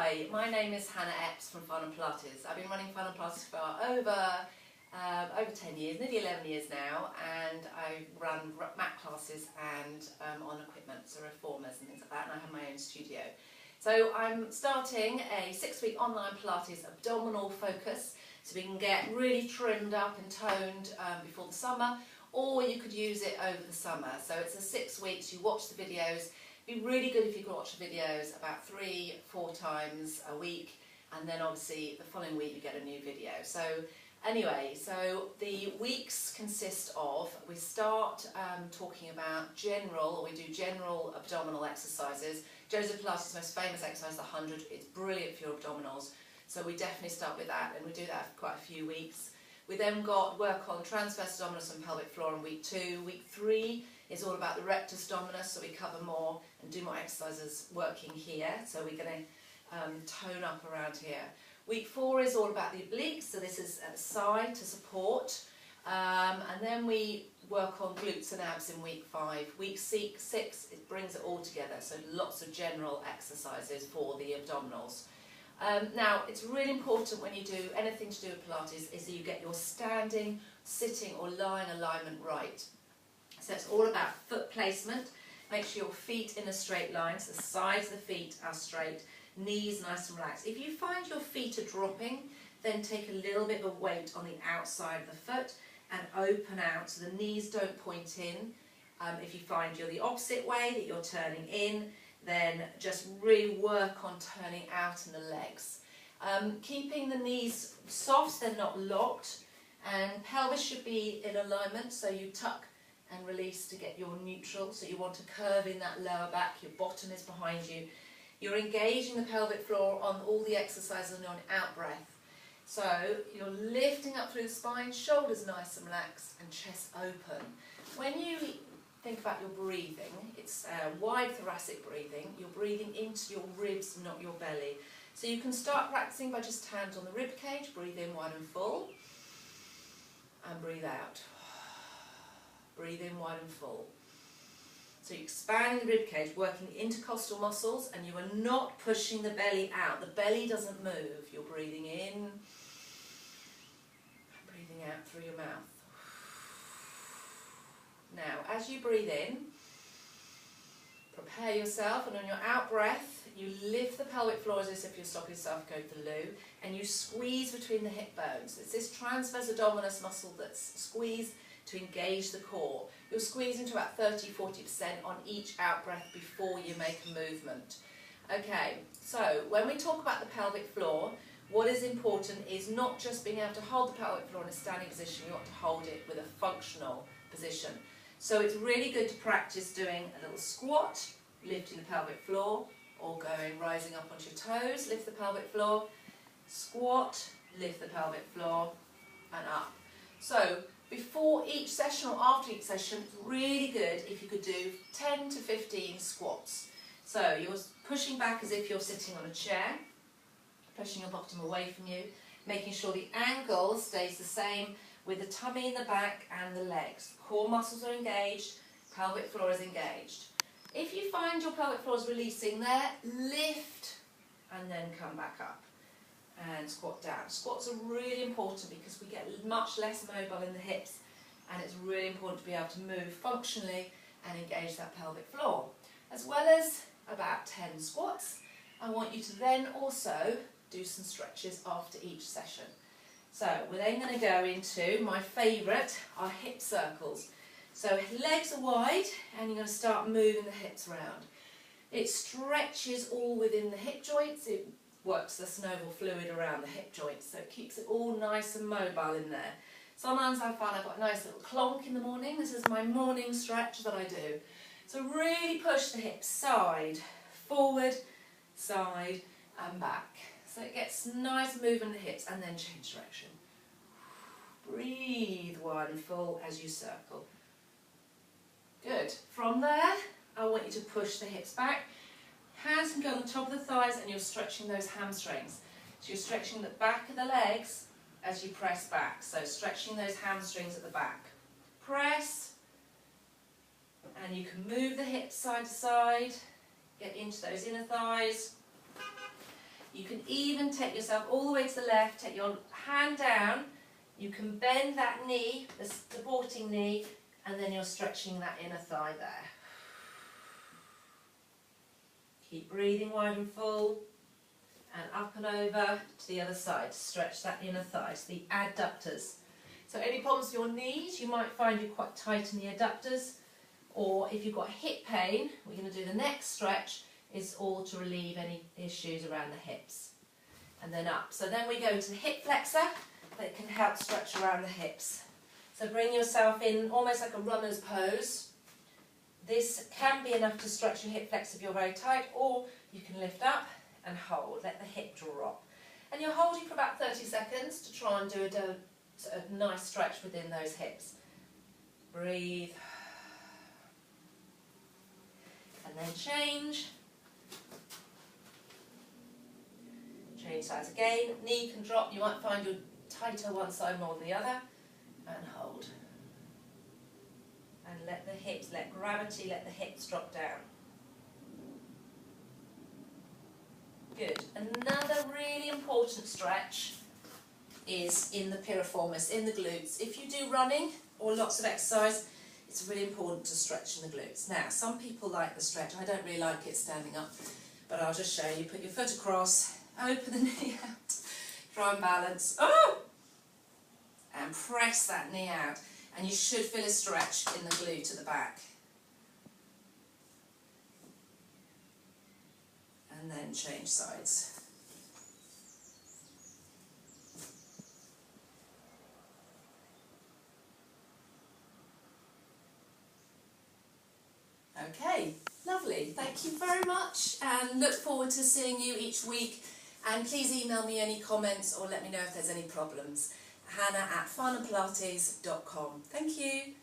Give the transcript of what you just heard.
Hi, my name is Hannah Epps from Fun and Pilates. I've been running Fun and Pilates for over 10 years, nearly 11 years now, and I run mat classes and on equipment, so reformers and things like that, and I have my own studio. So I'm starting a 6-week online Pilates abdominal focus, so we can get really trimmed up and toned before the summer, or you could use it over the summer. So it's a 6 weeks, you watch the videos. It'd be really good if you could watch the videos about 3-4 times a week, and then obviously the following week you get a new video. So anyway, so the weeks consist of, we start talking about we do general abdominal exercises. Joseph Pilates' most famous exercise, the 100, it's brilliant for your abdominals. So we definitely start with that, and we do that for quite a few weeks. We then got work on transverse abdominis and pelvic floor in week 2. Week 3 is all about the rectus abdominis, so we cover more and do more exercises working here. So we're going to tone up around here. Week 4 is all about the obliques, so this is at the side to support. And then we work on glutes and abs in week 5. Week 6, it brings it all together, so lots of general exercises for the abdominals. Now, it's really important when you do anything to do with Pilates is that you get your standing, sitting or lying alignment right. So it's all about foot placement. Make sure your feet in a straight line, so the sides of the feet are straight, knees nice and relaxed. If you find your feet are dropping, then take a little bit of weight on the outside of the foot and open out so the knees don't point in. If you find you're the opposite way, that you're turning in, then just really work on turning out in the legs. Keeping the knees soft, they're not locked, and pelvis should be in alignment, so you tuck and release to get your neutral, so you want to curve in that lower back, your bottom is behind you. You're engaging the pelvic floor on all the exercises on out breath. So you're lifting up through the spine, shoulders nice and relaxed, and chest open. When you think about your breathing, it's wide thoracic breathing. You're breathing into your ribs, not your belly. So you can start practicing by just hands on the rib cage, breathe in wide and full, and breathe out. Breathe in wide and full. So you're expanding the rib cage, working the intercostal muscles, and you are not pushing the belly out. The belly doesn't move. You're breathing in, and breathing out through your mouth. Now, as you breathe in, prepare yourself, and on your out breath, you lift the pelvic floor as if you're stopping yourself going to the loo, and you squeeze between the hip bones. It's this transverse abdominis muscle that's squeezed to engage the core. You'll squeeze into about 30-40% on each out breath before you make a movement. Okay, so when we talk about the pelvic floor, what is important is not just being able to hold the pelvic floor in a standing position, you want to hold it with a functional position. So it's really good to practice doing a little squat, lifting the pelvic floor, or rising up onto your toes, lift the pelvic floor, squat, lift the pelvic floor, and up. So before each session or after each session, it's really good if you could do 10 to 15 squats. So you're pushing back as if you're sitting on a chair, pushing your bottom away from you, making sure the angle stays the same with the tummy in the back and the legs. Core muscles are engaged, pelvic floor is engaged. If you find your pelvic floor is releasing there, lift and then come back up and squat down. Squats are really important because we get much less mobile in the hips, and it's really important to be able to move functionally and engage that pelvic floor. As well as about 10 squats, I want you to then also do some stretches after each session. So we're then going to go into my favourite, our hip circles. So legs are wide, and you're going to start moving the hips around. It stretches all within the hip joints. It works the synovial fluid around the hip joints, so it keeps it all nice and mobile in there. Sometimes I find I've got a nice little clonk in the morning. This is my morning stretch that I do. So really push the hips side, forward, side and back. So it gets nice movement in the hips, and then change direction. Breathe wide and full as you circle. Good. From there, I want you to push the hips back. Hands can go on the top of the thighs, and you're stretching those hamstrings. So you're stretching the back of the legs as you press back. So stretching those hamstrings at the back. Press, and you can move the hips side to side, get into those inner thighs. You can even take yourself all the way to the left, take your hand down, you can bend that knee, the supporting knee, and then you're stretching that inner thigh there. Keep breathing wide and full, and up and over to the other side. Stretch that inner thighs, the adductors. So any problems with your knees, you might find you're quite tight in the adductors, or if you've got hip pain, we're going to do the next stretch, is all to relieve any issues around the hips. And then up. So then we go into the hip flexor that can help stretch around the hips. So bring yourself in almost like a runner's pose. This can be enough to stretch your hip flexor if you're very tight, or you can lift up and hold, let the hip drop. And you're holding for about 30 seconds to try and do a nice stretch within those hips. Breathe. And then change. Change sides again. Knee can drop. You might find you're tighter one side more than the other. And hold. And let the hips, let gravity, let the hips drop down. Good. Another really important stretch is in the piriformis, in the glutes. If you do running or lots of exercise, it's really important to stretch in the glutes. Now, some people like the stretch. I don't really like it standing up, but I'll just show you. Put your foot across, open the knee out, try and balance. Oh! And press that knee out. And you should feel a stretch in the glute at the back. And then change sides. Okay, lovely. Thank you very much, and look forward to seeing you each week. And please email me any comments or let me know if there's any problems. Hannah@farnhampilates.com. Thank you.